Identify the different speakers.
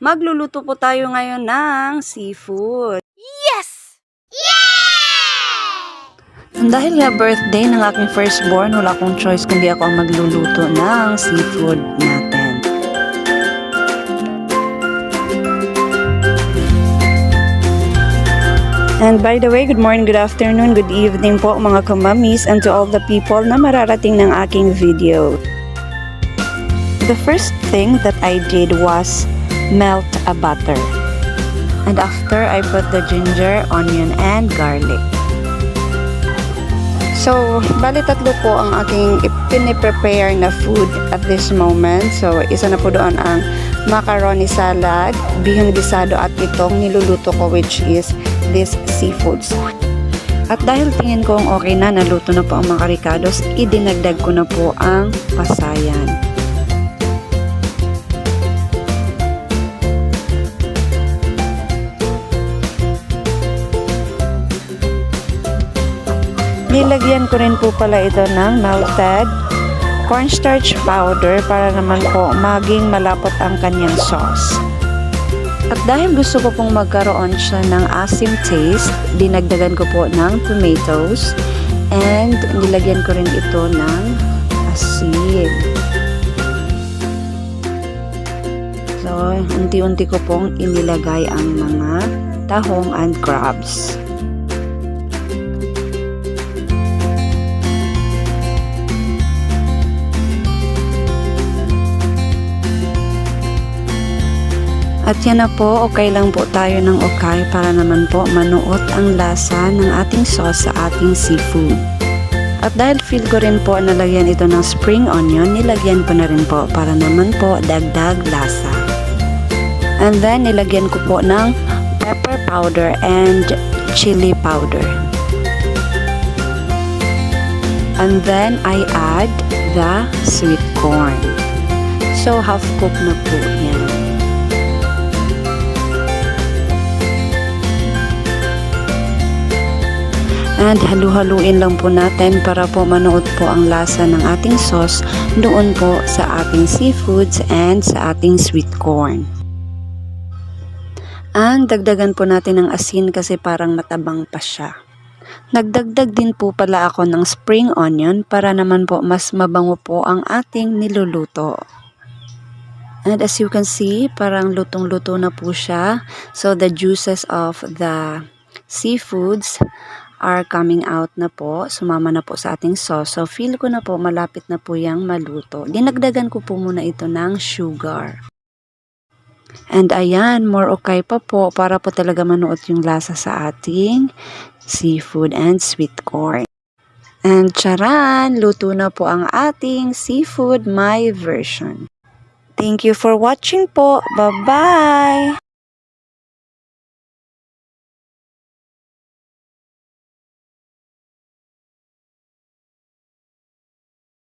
Speaker 1: Magluluto po tayo ngayon ng seafood.
Speaker 2: Yes!
Speaker 1: Dahil nga birthday ng aking firstborn, wala akong choice kundi ako ang magluluto ng seafood natin. And by the way, good morning, good afternoon, good evening po mga kamamis and to all the people na mararating ng aking video. The first thing that I did was melt a butter. And after, I put the ginger, onion, and garlic. So, bali tatlo po ang aking piniprepare na food at this moment. So, isa na po doon ang macaroni salad, bihon bisado at itong niluluto ko which is this seafoods. At dahil tingin ko ang okay na, naluto na po ang mga ricados, idinagdag ko na po ang pasayan. Nilagyan ko rin po pala ito ng melted cornstarch powder para naman po maging malapot ang kanyang sauce. At dahil gusto ko pong magkaroon siya ng asim taste, dinagdagan ko po ng tomatoes and nilagyan ko rin ito ng asin. So, unti-unti ko pong inilagay ang mga tahong and crabs. At yan na po, okay lang po tayo ng okay para naman po manuot ang lasa ng ating sauce sa ating seafood. At dahil feel ko rin po nalagyan ito ng spring onion, nilagyan ko na rin po para naman po dagdag lasa. And then nilagyan ko po ng pepper powder and chili powder. And then I add the sweet corn. So half cook na po yan. And halu-haluin lang po natin para po manuot po ang lasa ng ating sauce doon po sa ating seafoods and sa ating sweet corn. And dagdagan po natin ng asin kasi parang matabang pa siya. Nagdagdag din po pala ako ng spring onion para naman po mas mabango po ang ating niluluto. And as you can see, parang lutong-luto na po siya. So the juices of the seafoods are coming out na po, sumama na po sa ating sauce. So, feel ko na po, malapit na po yung maluto. Dinagdagan ko po muna ito ng sugar. And ayan, more okay pa po, para po talaga manuot yung lasa sa ating seafood and sweet corn. And charan, luto na po ang ating seafood, my version. Thank you for watching po. Bye-bye!